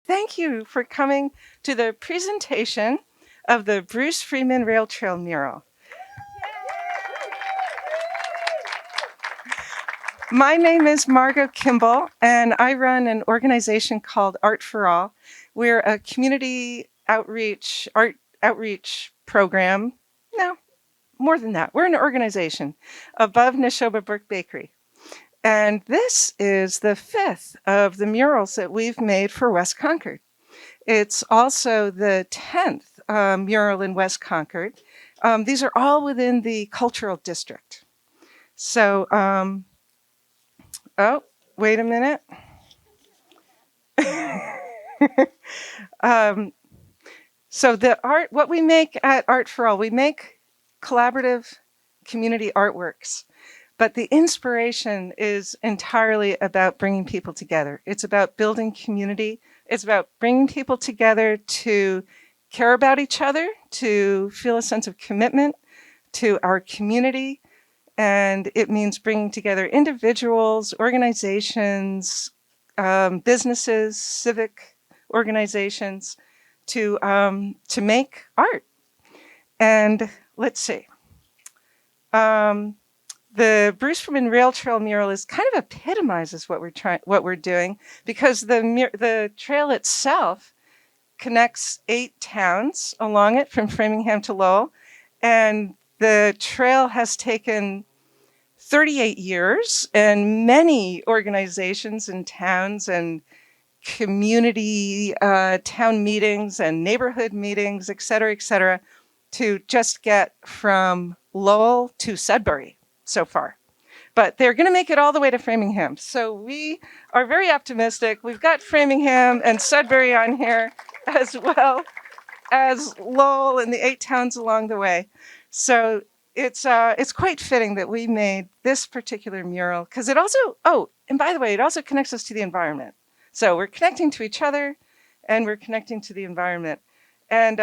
thank you for coming to the presentation of the Bruce Freeman Rail Trail mural. My name is Margot Kimball, and I run an organization called Art for All. We're a community art outreach program. No, more than that. We're an organization above Neshoba Brook Bakery. And this is the 5th of the murals that we've made for West Concord. It's also the 10th mural in West Concord. These are all within the cultural district. So, oh, wait a minute. So what we make at Art for All, we make collaborative community artworks. But the inspiration is entirely about bringing people together. It's about building community. It's about bringing people together to care about each other, to feel a sense of commitment to our community. And it means bringing together individuals, organizations, businesses, civic organizations to make art. And let's see. The Bruce Freeman Rail Trail mural is kind of epitomizes what we're doing, because the trail itself connects 8 towns along it from Framingham to Lowell, and the trail has taken 38 years, and many organizations and towns and community town meetings and neighborhood meetings, et cetera, to just get from Lowell to Sudbury so far. But they're going to make it all the way to Framingham. So we are very optimistic. We've got Framingham and Sudbury on here, as well as Lowell and the 8 towns along the way. So it's quite fitting that we made this particular mural, because it also, and by the way, it also connects us to the environment. So we're connecting to each other, and we're connecting to the environment. And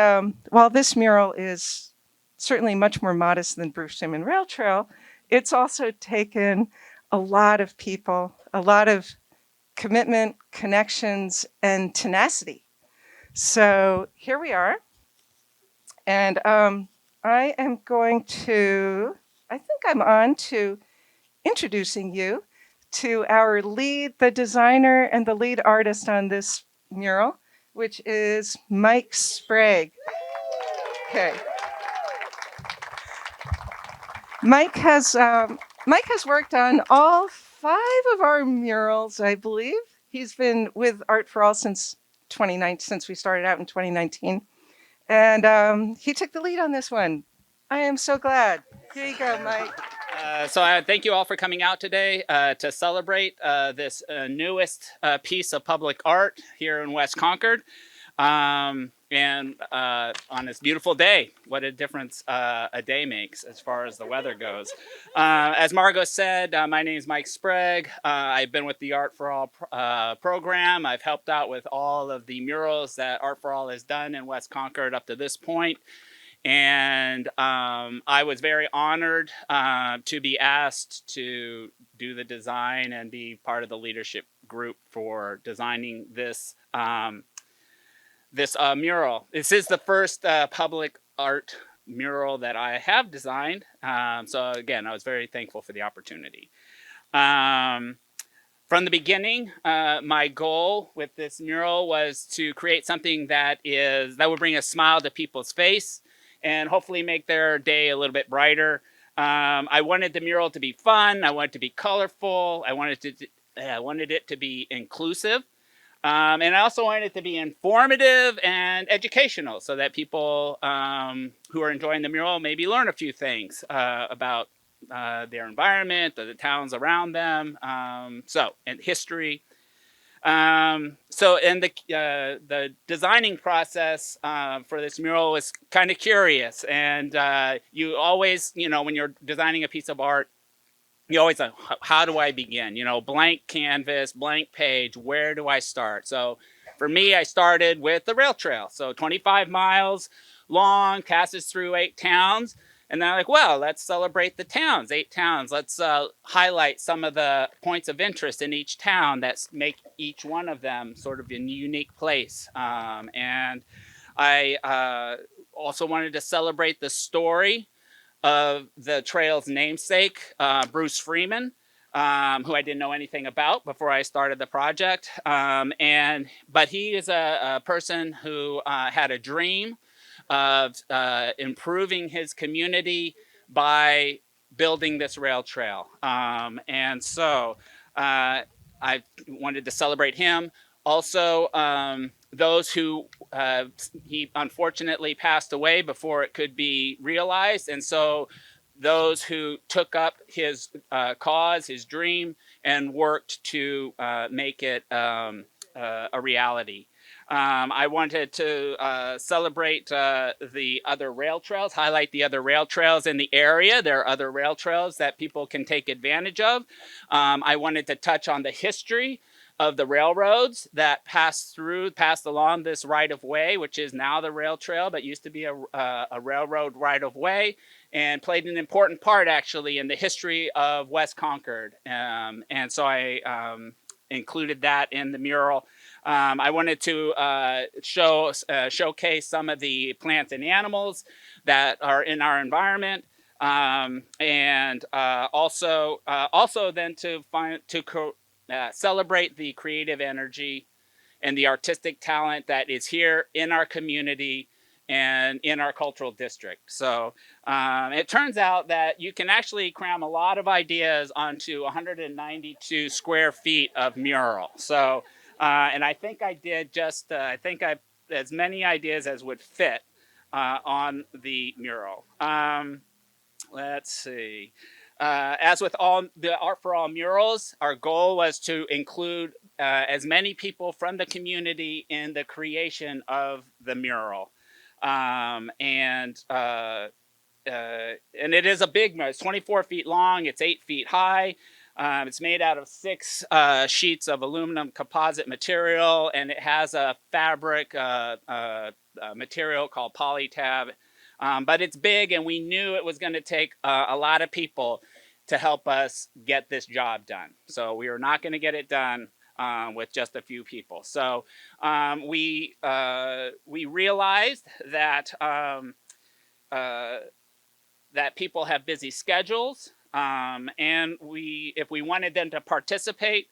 while this mural is certainly much more modest than Bruce Freeman Rail Trail, it's also taken a lot of people, a lot of commitment, connections, and tenacity. So here we are. And I am going to, I think I'm on to introducing you to our the designer and the lead artist on this mural, which is Mike Sprague. Okay. Mike has worked on all 5 of our murals, I believe. He's been with Art for All since we started out in 2019. And he took the lead on this one. I am so glad. Here you go, Mike. So thank you all for coming out today to celebrate this newest piece of public art here in West Concord. And on this beautiful day, what a difference a day makes as far as the weather goes. As Margot said, my name is Mike Sprague. I've been with the Art for All program. I've helped out with all of the murals that Art for All has done in West Concord up to this point. And I was very honored to be asked to do the design and be part of the leadership group for designing this mural. This is the first public art mural that I have designed. So again, I was very thankful for the opportunity. From the beginning, my goal with this mural was to create something that would bring a smile to people's face and hopefully make their day a little bit brighter. I wanted the mural to be fun. I wanted it to be colorful. I wanted it to be inclusive. And I also wanted it to be informative and educational, so that people who are enjoying the mural maybe learn a few things about their environment, or the towns around them, and history. The designing process for this mural was kind of curious. And you always, when you're designing a piece of art, you always think, how do I begin? Blank canvas, blank page, where do I start? So for me, I started with the rail trail. So 25 miles long, passes through 8 towns. And they're like, well, let's celebrate the towns, 8 towns. Let's highlight some of the points of interest in each town that make each one of them sort of a unique place. And I also wanted to celebrate the story of the trail's namesake, Bruce Freeman, who I didn't know anything about before I started the project. But he is a person who had a dream of improving his community by building this rail trail. And so I wanted to celebrate him. Also, those who he unfortunately passed away before it could be realized. And so those who took up his cause, his dream, and worked to make it a reality. I wanted to celebrate the other rail trails, highlight the other rail trails in the area. There are other rail trails that people can take advantage of. I wanted to touch on the history of the railroads that passed along this right of way, which is now the rail trail, but used to be a railroad right of way, and played an important part actually in the history of West Concord. And so I included that in the mural. I wanted to showcase some of the plants and animals that are in our environment, and also then to celebrate the creative energy and the artistic talent that is here in our community and in our cultural district. So it turns out that you can actually cram a lot of ideas onto 192 square feet of mural. So, and I think I did as many ideas as would fit on the mural. Let's see. As with all the Art for All murals, our goal was to include as many people from the community in the creation of the mural. And it is a big mural. It's 24 feet long. It's 8 feet high. It's made out of 6 sheets of aluminum composite material, and it has a fabric material called polytab. But it's big, and we knew it was going to take a lot of people to help us get this job done. So we were not going to get it done with just a few people. So we realized that that people have busy schedules, and if we wanted them to participate,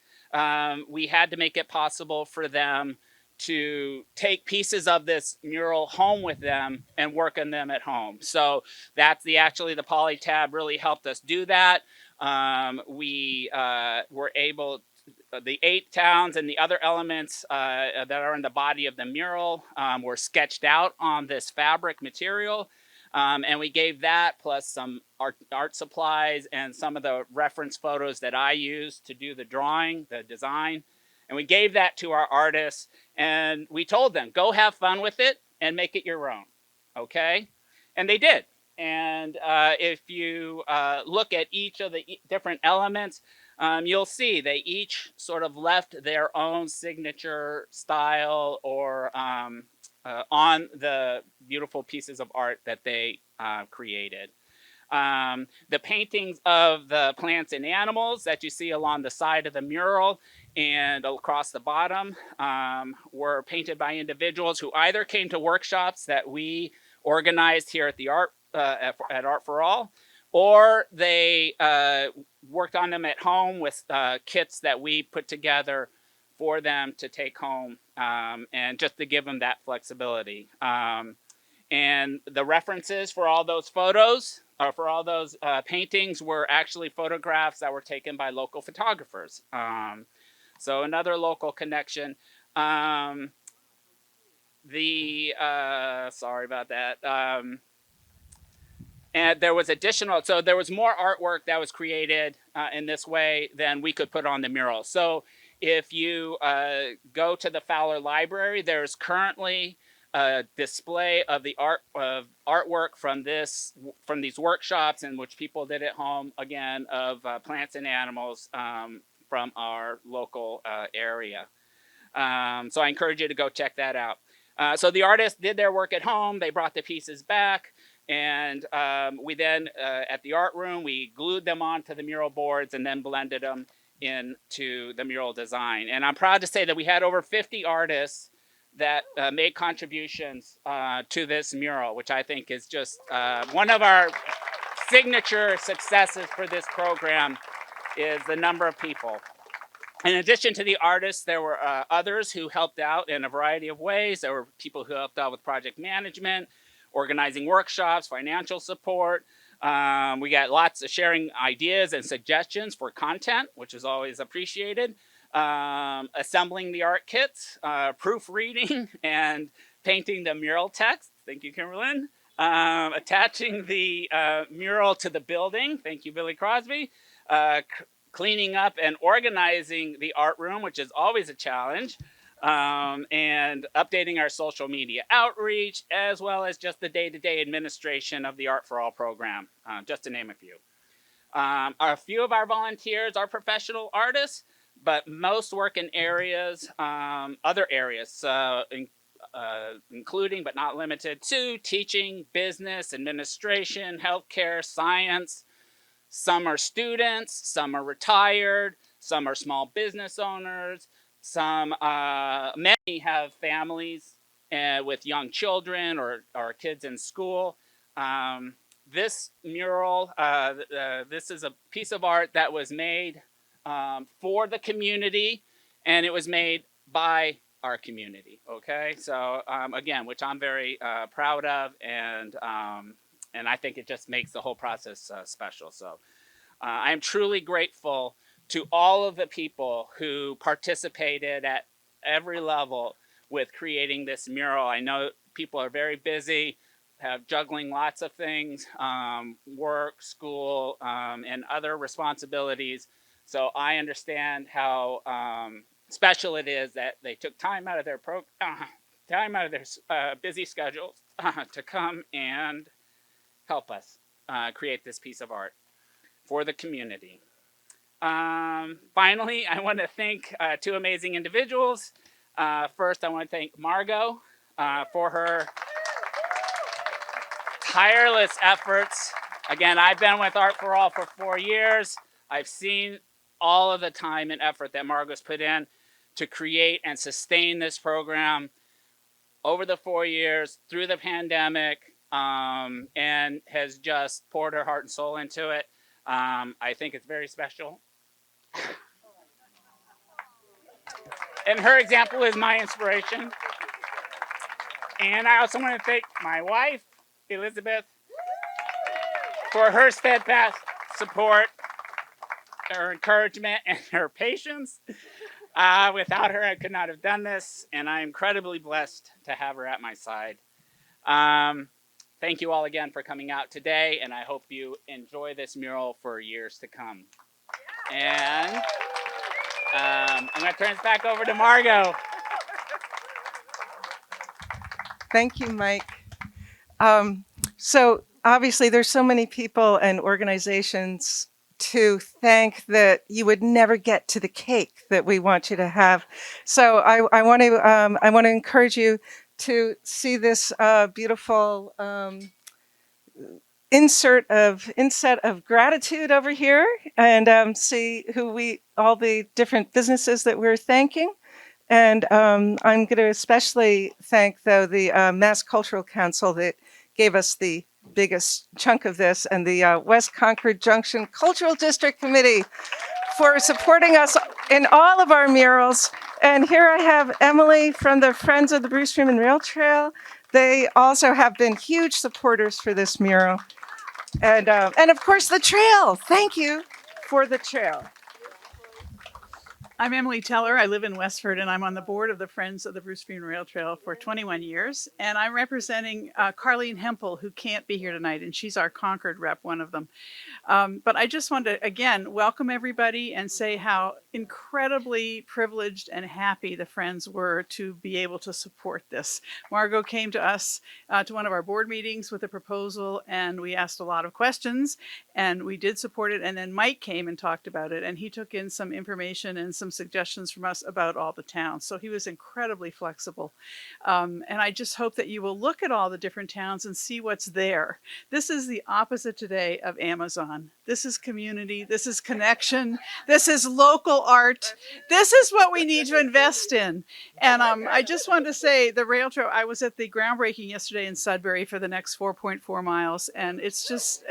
we had to make it possible for them to take pieces of this mural home with them and work on them at home. So that's the polytab really helped us do that. We were able, the 8 towns and the other elements that are in the body of the mural were sketched out on this fabric material. And we gave that plus some art supplies and some of the reference photos that I used to do the drawing, the design. And we gave that to our artists, and we told them, go have fun with it and make it your own. Okay? And they did. And if you look at each of the different elements, you'll see they each sort of left their own signature style or on the beautiful pieces of art that they created. The paintings of the plants and animals that you see along the side of the mural and across the bottom were painted by individuals who either came to workshops that we organized here at the at Art for All, or they worked on them at home with kits that we put together for them to take home, and just to give them that flexibility. And the references for all those photos, or for all those paintings, were actually photographs that were taken by local photographers. So another local connection. Sorry about that. And there was there was more artwork that was created in this way than we could put on the mural. So if you go to the Fowler Library, there's currently a display of the artwork from these workshops in which people did at home, again, of plants and animals from our local area. So I encourage you to go check that out. So the artists did their work at home. They brought the pieces back. And we then, at the art room, we glued them onto the mural boards and then blended them into the mural design. And I'm proud to say that we had over 50 artists that made contributions to this mural, which I think is just one of our signature successes for this program, is the number of people. In addition to the artists, there were others who helped out in a variety of ways. There were people who helped out with project management, organizing workshops, financial support. We got lots of sharing ideas and suggestions for content, which is always appreciated. Assembling the art kits, proofreading, and painting the mural text. Thank you, Kimberlyn. Attaching the mural to the building. Thank you, Billy Crosby. Cleaning up and organizing the art room, which is always a challenge, and updating our social media outreach, as well as just the day-to-day administration of the Art for All program, just to name a few. A few of our volunteers are professional artists, but most work in areas, other areas, including but not limited to teaching, business, administration, healthcare, science. Some are students, some are retired, some are small business owners, many have families with young children or kids in school. This mural, this is a piece of art that was made for the community, and it was made by our community, okay? So again, which I'm very proud of, and I think it just makes the whole process special. So I am truly grateful to all of the people who participated at every level with creating this mural. I know people are very busy, have juggling lots of things, work, school, and other responsibilities. So I understand how special it is that they took time out of their busy schedules to come and help us create this piece of art for the community. Finally, I want to thank two amazing individuals. First, I want to thank Margot for her tireless efforts. Again, I've been with Art for All for 4 years. I've seen all of the time and effort that Margot's put in to create and sustain this program over the 4 years through the pandemic, and has just poured her heart and soul into it. I think it's very special. And her example is my inspiration. And I also want to thank my wife, Elizabeth, for her steadfast support, her encouragement, and her patience. Without her, I could not have done this, and I'm incredibly blessed to have her at my side. Thank you all again for coming out today, and I hope you enjoy this mural for years to come. And I'm going to turn this back over to Margot. Thank you, Mike. So obviously there's so many people and organizations to thank that you would never get to the cake that we want you to have. So I want to encourage you to see this beautiful inset of gratitude over here, and see all the different businesses that we're thanking. And I'm going to especially thank, though, the Mass Cultural Council that gave us the biggest chunk of this, and the West Concord Junction Cultural District Committee for supporting us in all of our murals. And here I have Emily from the Friends of the Bruce Freeman Rail Trail. They also have been huge supporters for this mural. And of course, the trail. Thank you for the trail. I'm Emily Teller. I live in Westford, and I'm on the board of the Friends of the Bruce Freeman Rail Trail for 21 years. And I'm representing Carlene Hempel, who can't be here tonight, and she's our Concord rep, one of them. But I just want to, again, welcome everybody and say how incredibly privileged and happy the Friends were to be able to support this. Margot came to us to one of our board meetings with a proposal, and we asked a lot of questions, and we did support it. And then Mike came and talked about it, and he took in some information and some suggestions from us about all the towns. So he was incredibly flexible. And I just hope that you will look at all the different towns and see what's there. This is the opposite today of Amazon. This is community. This is connection. This is local art. This is what we need to invest in. And I just wanted to say the rail trail, I was at the groundbreaking yesterday in Sudbury for the next 4.4 miles. And it's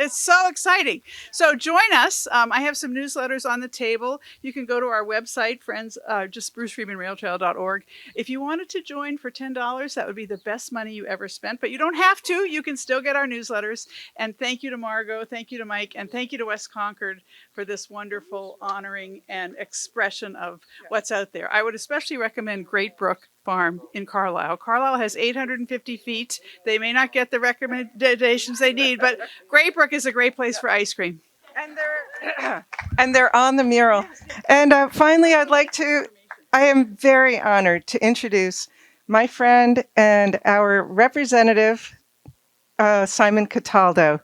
so exciting. So join us. I have some newsletters on the table. You can go to our website, friends, just brucefreemanrailtrail.org. If you wanted to join for $10, that would be the best money you ever spent. But you don't have to. You can still get our newsletters. And thank you to Margot. Thank you to Mike. And thank you to West Concord for this wonderful honoring and expression of what's out there. I would especially recommend Great Brook Farm in Carlisle. Carlisle has 850 feet. They may not get the recommendations they need, but Great Brook is a great place for ice cream. And they're on the mural. And finally, I am very honored to introduce my friend and our representative, Simon Cataldo.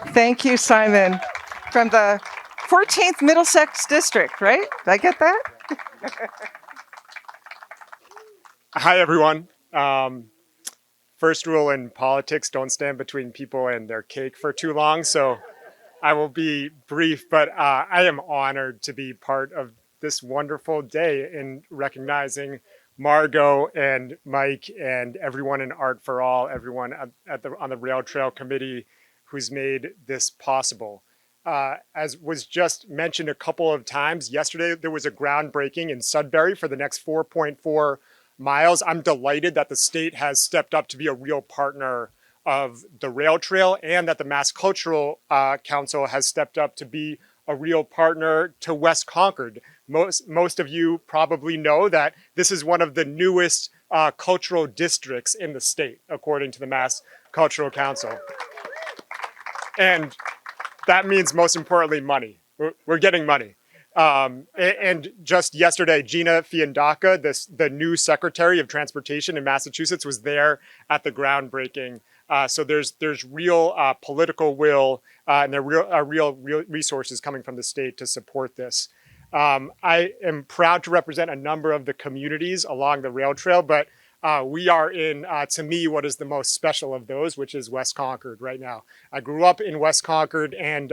Thank you, Simon, from the 14th Middlesex District, right? Did I get that? Hi, everyone. First rule in politics, don't stand between people and their cake for too long. So I will be brief, but I am honored to be part of this wonderful day in recognizing Margot and Mike and everyone in Art for All, everyone on the Rail Trail Committee who's made this possible. As was just mentioned a couple of times, yesterday there was a groundbreaking in Sudbury for the next 4.4 miles. I'm delighted that the state has stepped up to be a real partner of the rail trail and that the Mass Cultural Council has stepped up to be a real partner to West Concord. Most of you probably know that this is one of the newest cultural districts in the state, according to the Mass Cultural Council. And that means, most importantly, money. We're getting money. And just yesterday, Gina Fiandaca, the new Secretary of Transportation in Massachusetts, was there at the groundbreaking. So there's real political will and there are real resources coming from the state to support this. I am proud to represent a number of the communities along the rail trail, but we are in, to me, what is the most special of those, which is West Concord right now. I grew up in West Concord, and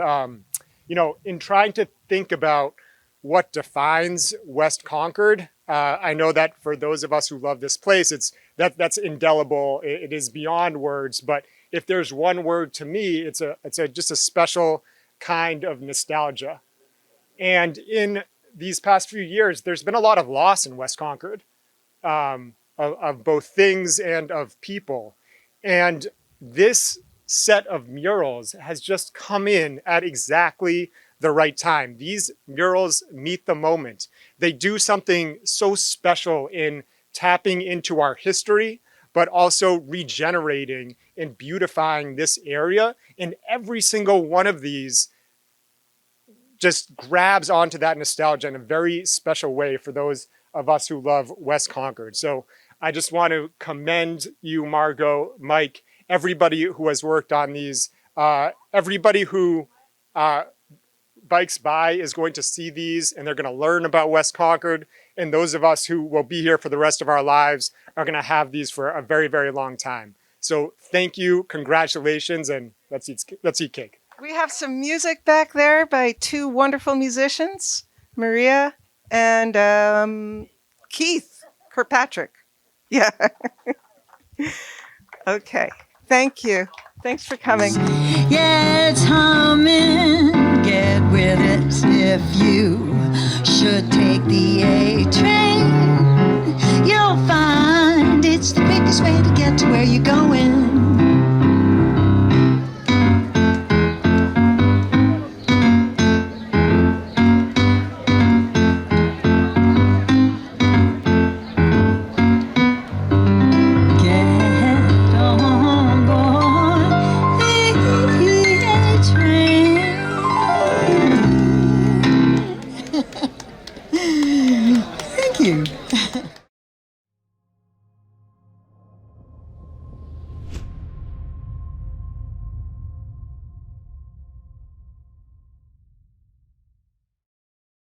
in trying to think about what defines West Concord, I know that for those of us who love this place, that's indelible. It is beyond words. But if there's one word to me, it's just a special kind of nostalgia. And in these past few years, there's been a lot of loss in West Concord. Of both things and of people. And this set of murals has just come in at exactly the right time. These murals meet the moment. They do something so special in tapping into our history, but also regenerating and beautifying this area. And every single one of these just grabs onto that nostalgia in a very special way for those of us who love West Concord. So I just want to commend you, Margot, Mike, everybody who has worked on these. Everybody who bikes by is going to see these and they're going to learn about West Concord. And those of us who will be here for the rest of our lives are going to have these for a very, very long time. So thank you, congratulations, and let's eat cake. We have some music back there by two wonderful musicians, Maria and Keith Kirkpatrick. Yeah. Okay. Thank you. Thanks for coming. Yeah, it's humming. Get with it if you should take the A train.